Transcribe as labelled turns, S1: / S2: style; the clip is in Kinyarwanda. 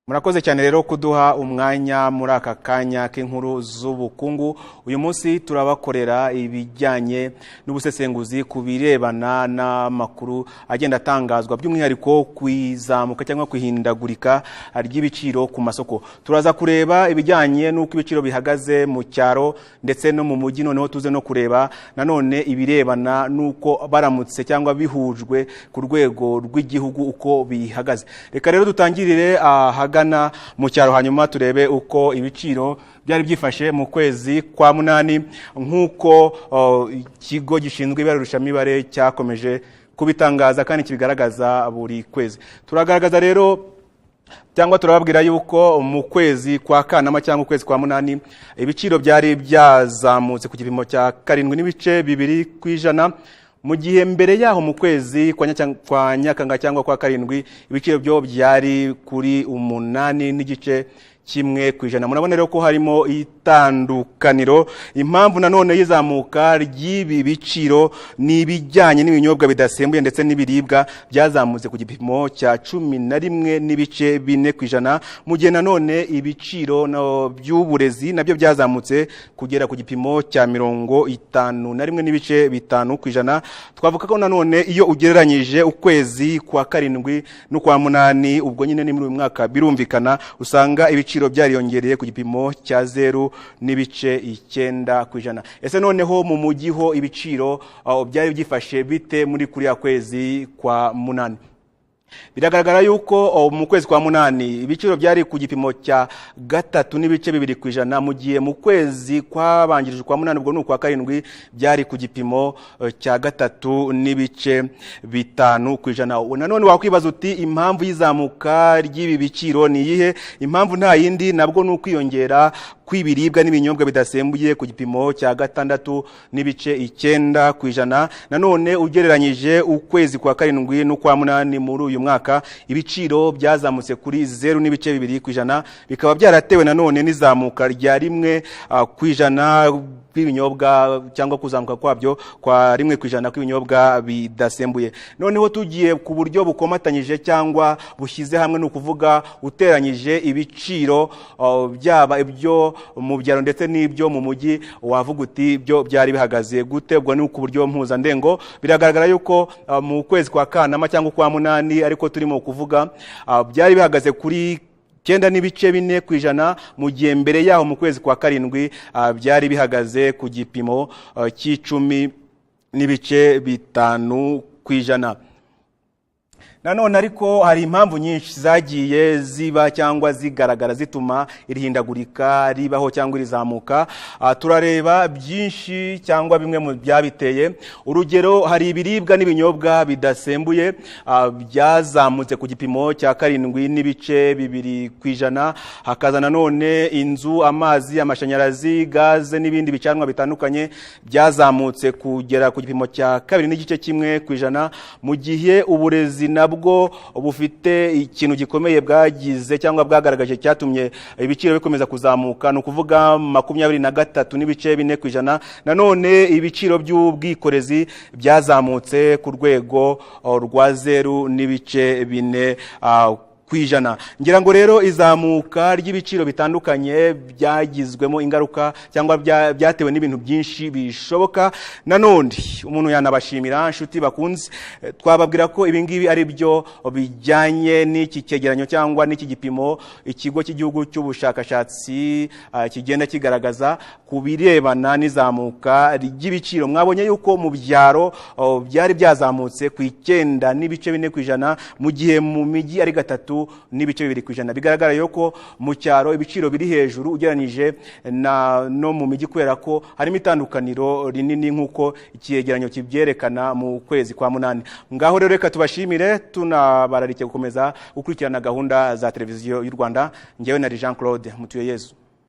S1: Murakoze cyane rero kuduha umwanya muri aka kanya k'inkuru z'ubukungu. Uyu munsi turabakorera ibijyanye n'ubusesenguzi ku birebana n'amakuru agenda atangazwa by'umwihariko kwizamuka cyangwa kwihindagurika ry'ibiciro ku masoko. Turaza kureba ibijyanye n'uko ibiciro bihagaze mu cyaro ndetse no mu mujyi, noneho tuze no kureba nanone ibirebana n'uko baramutse cyangwa bihujwe ku rwego rw'igihugu uko bihagaze. Reka rero dutangirire gana mu cyaro hanyuma turebe uko ibiciro byari byifashe mu kwezi kwa munani nk'uko ikigo gishinzwe ibarurishamibare cyakomeje kubitangaza kandi kibigaragaza buri kwezi. Turagaragaza rero cyangwa turababwira yuko mu kwezi kwa Kanama cyangwa ukwezi kwa munani ibiciro byari byazamutse ku gipimo cya 7.2%. Mu gihe mbere yaho mu kwezi kwa Nyakanga cyangwa kwa karindwi ibiciro byo byari kuri 8.1%. Murabona rero ko harimo itandukaniro. Impamvu nanone yizamuka ry'ibi biciro ni ibijyanye n'ibinyobwa bidasembuye ndetse n'ibiribwa byazamutse ku gipimo cya 11.4%, mu gihe nanone ibiciro by'uburezi nabyo byazamutse kugera ku gipimo cya 51.5%. Twavuga ko nanone iyo ugereranyije ukwezi kwa karindwi no kwa munani, ubwo nyine ni muri uyu mwaka, birumvikana usanga ibiciro byariyongereye ku gipimo cya 0.9%. Ese noneho mu mujyi ho ibiciro byari byifashe bite muri kuriya kwezi kwa munani? Biragaragara yuko mu kwezi kwa munani ibiciro byari ku gipimo cya 3.2%, mu gihe mu kwezi kwabanjirije kwa munani ubwo n'ukwa karindwi byari ku gipimo cya 3.5%. Nanone wakwibaza uti impamvu yizamuka ry'ibi biciro ni iyihe? Impamvu nta yindi, nabwo n'ukwiyongera kw'ibiribwa n'ibinyobwa bidasembuye ku gipimo cya 6.9%. Nanone ugereranyije ukwezi kwa karindwi no kwa munani muri uyu mwaka ibiciro byazamutse kuri 0.2%, bikaba byaratewe nanone n'izamuka rya 1% kw'ibinyobwa cyangwa kuzamuka kwabyo kwa 1% kw'ibinyobwa bidasembuye. Noneho tugiye ku buryo bukomatanyije cyangwa bushyize hamwe, no kuvuga uteranyije ibiciro byaba ibyo mu byaro ndetse n'ibyo mu mujyi, wavuga uti byo byari bihagaze gute? Ubwo ni ku buryo mpuzandengo. Biragaragara yuko mu kwezi kwa Kanama cyangwa kwa munani ariko turimo kuvuga byari bihagaze kuri 9.4%, mu gihe mbere yaho mu kwezi kwa karindwi byari bihagaze ku gipimo c'10.5%. Nanone ariko hari impamvu nyinshi zagiye ziba cyangwa zigaragara zituma irihindagurika ribaho cyangwa rizamuka. Turareba byinshi cyangwa bimwe mu byabiteye. Urugero, hari ibiribwa n'ibinyobwa bidasembuye byazamutse ku gipimo cya 7.2%. Hakaza nanone inzu, amazi, amashanyarazi, gaze n'ibindi bicanwa bitandukanye byazamutse kugera ku gipimo cya 2.1%, mu gihe uburezi nabwo bufite ikintu gikomeye bwagize cyangwa bwagaragaje cyatumye ibiciro bikomeza kuzamuka, no kuvuga 23.4%. Nanone ibiciro by'ubwikorezi byazamutse ku rwego rwa 0.4%. Ngira ngo rero izamuka ry'ibiciro bitandukanye byagizwemo ingaruka cyangwa byatewe n'ibintu byinshi bishoboka. Nanone umuntu yanabashimira inshuti bakunze, twababwira ko ibingibi ari byo bijyanye n'iki cyegeranyo cyangwa n'iki gipimo ikigo cy'igihugu cy'ubushakashatsi kigenda kigaragaza ku birebana n'izamuka ry'ibiciro. Mwabonye yuko mu byaro byari byazamutse ku 9.4%, mu gihe mu mijyi ari 3.2%. Bigaragara yuko mu cyaro ibiciro biri hejuru ugeranije no mu mijyi, kubera ko harimo itandukaniro rinini nk'uko icyegeranyo kibyerekana mu kwezi kwa munani. Ngaho rero reka tubashimire, tunabararike gukomeza gukurikirana gahunda za televiziyo y'u Rwanda. Ngewe na Jean Claude Mutuyeyezu.